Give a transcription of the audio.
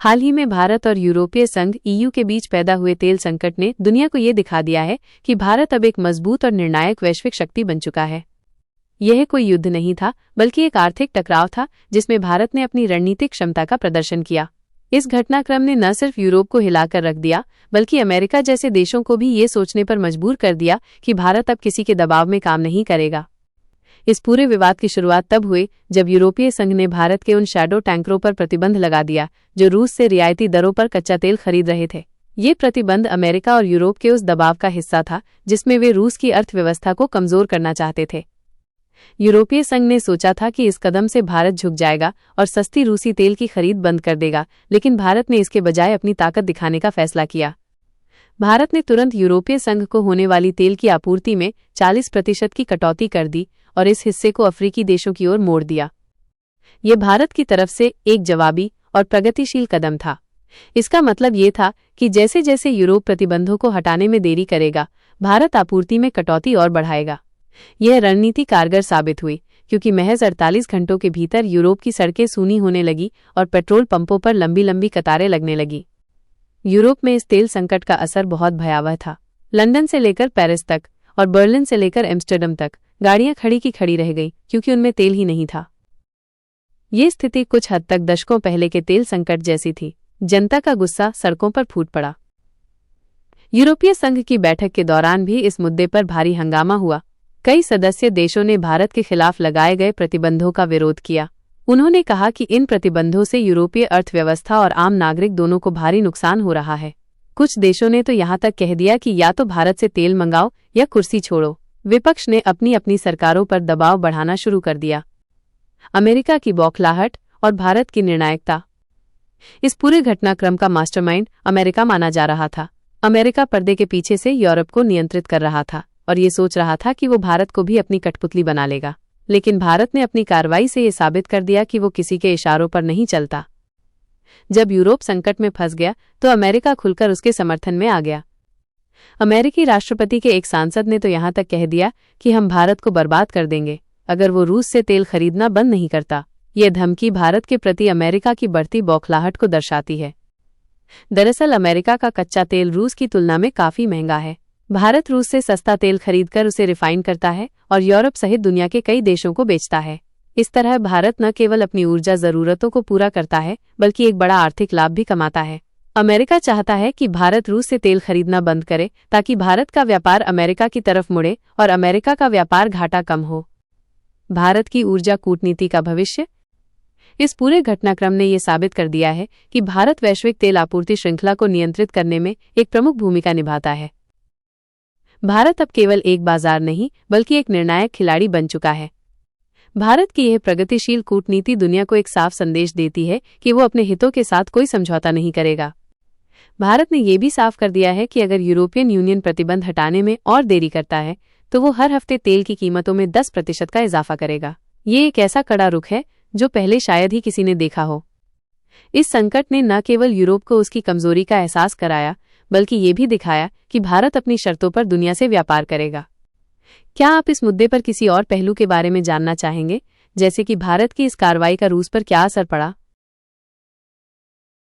हाल ही में भारत और यूरोपीय संघ ईयू के बीच पैदा हुए तेल संकट ने दुनिया को ये दिखा दिया है कि भारत अब एक मजबूत और निर्णायक वैश्विक शक्ति बन चुका है। यह कोई युद्ध नहीं था, बल्कि एक आर्थिक टकराव था जिसमें भारत ने अपनी रणनीतिक क्षमता का प्रदर्शन किया। इस घटनाक्रम ने न सिर्फ यूरोप को हिलाकर रख दिया, बल्कि अमेरिका जैसे देशों को भी ये सोचने पर मजबूर कर दिया कि भारत अब किसी के दबाव में काम नहीं करेगा। इस पूरे विवाद की शुरुआत तब हुई जब यूरोपीय संघ ने भारत के उन शैडो टैंकरों पर प्रतिबंध लगा दिया जो रूस से रियायती दरों पर कच्चा तेल खरीद रहे थे। ये प्रतिबंध अमेरिका और यूरोप के उस दबाव का हिस्सा था जिसमें वे रूस की अर्थव्यवस्था को कमजोर करना चाहते थे। यूरोपीय संघ ने सोचा था कि इस कदम से भारत झुक जाएगा और सस्ती रूसी तेल की खरीद बंद कर देगा, लेकिन भारत ने इसके बजाय अपनी ताकत दिखाने का फैसला किया। भारत ने तुरंत यूरोपीय संघ को होने वाली तेल की आपूर्ति में 40% की कटौती कर दी और इस हिस्से को अफ्रीकी देशों की ओर मोड़ दिया। ये भारत की तरफ से एक जवाबी और प्रगतिशील कदम था। इसका मतलब ये था कि जैसे जैसे यूरोप प्रतिबंधों को हटाने में देरी करेगा, भारत आपूर्ति में कटौती और बढ़ाएगा। यह रणनीति कारगर साबित हुई, क्योंकि महज 48 घंटों के भीतर यूरोप की सड़कें सूनी होने लगी और पेट्रोल पंपों पर लंबी लंबी कतारें लगने लगी। यूरोप में इस तेल संकट का असर बहुत भयावह था। लंदन से लेकर पेरिस तक और बर्लिन से लेकर एम्स्टर्डम तक गाड़ियां खड़ी की खड़ी रह गई, क्योंकि उनमें तेल ही नहीं था। ये स्थिति कुछ हद तक दशकों पहले के तेल संकट जैसी थी। जनता का गुस्सा सड़कों पर फूट पड़ा। यूरोपीय संघ की बैठक के दौरान भी इस मुद्दे पर भारी हंगामा हुआ। कई सदस्य देशों ने भारत के खिलाफ लगाए गए प्रतिबंधों का विरोध किया। उन्होंने कहा कि इन प्रतिबंधों से यूरोपीय अर्थव्यवस्था और आम नागरिक दोनों को भारी नुकसान हो रहा है। कुछ देशों ने तो यहाँ तक कह दिया कि या तो भारत से तेल मंगाओ या कुर्सी छोड़ो। विपक्ष ने अपनी अपनी सरकारों पर दबाव बढ़ाना शुरू कर दिया। अमेरिका की बौखलाहट और भारत की निर्णायकता। इस पूरे घटनाक्रम का मास्टरमाइंड अमेरिका माना जा रहा था। अमेरिका पर्दे के पीछे से यूरोप को नियंत्रित कर रहा था और ये सोच रहा था कि वो भारत को भी अपनी कठपुतली बना लेगा। लेकिन भारत ने अपनी कार्रवाई से ये साबित कर दिया कि वो किसी के इशारों पर नहीं चलता। जब यूरोप संकट में फंस गया तो अमेरिका खुलकर उसके समर्थन में आ गया। अमेरिकी राष्ट्रपति के एक सांसद ने तो यहाँ तक कह दिया कि हम भारत को बर्बाद कर देंगे अगर वो रूस से तेल खरीदना बंद नहीं करता। ये धमकी भारत के प्रति अमेरिका की बढ़ती बौखलाहट को दर्शाती है। दरअसल अमेरिका का कच्चा तेल रूस की तुलना में काफी महंगा है। भारत रूस से सस्ता तेल खरीदकर उसे रिफाइन करता है और यूरोप सहित दुनिया के कई देशों को बेचता है। इस तरह भारत न केवल अपनी ऊर्जा जरूरतों को पूरा करता है, बल्कि एक बड़ा आर्थिक लाभ भी कमाता है। अमेरिका चाहता है कि भारत रूस से तेल खरीदना बंद करे ताकि भारत का व्यापार अमेरिका की तरफ मुड़े और अमेरिका का व्यापार घाटा कम हो। भारत की ऊर्जा कूटनीति का भविष्य। इस पूरे घटनाक्रम ने यह साबित कर दिया है कि भारत वैश्विक तेल आपूर्ति श्रृंखला को नियंत्रित करने में एक प्रमुख भूमिका निभाता है। भारत अब केवल एक बाजार नहीं, बल्कि एक निर्णायक खिलाड़ी बन चुका है। भारत की यह प्रगतिशील कूटनीति दुनिया को एक साफ संदेश देती है कि वो अपने हितों के साथ कोई समझौता नहीं करेगा। भारत ने यह भी साफ कर दिया है कि अगर यूरोपियन यूनियन प्रतिबंध हटाने में और देरी करता है तो वो हर हफ्ते तेल की कीमतों में 10% का इजाफा करेगा। ये एक ऐसा कड़ा रुख है जो पहले शायद ही किसी ने देखा हो। इस संकट ने न केवल यूरोप को उसकी कमजोरी का एहसास कराया, बल्कि ये भी दिखाया कि भारत अपनी शर्तों पर दुनिया से व्यापार करेगा। क्या आप इस मुद्दे पर किसी और पहलू के बारे में जानना चाहेंगे, जैसे कि भारत की इस कार्रवाई का रूस पर क्या असर पड़ा?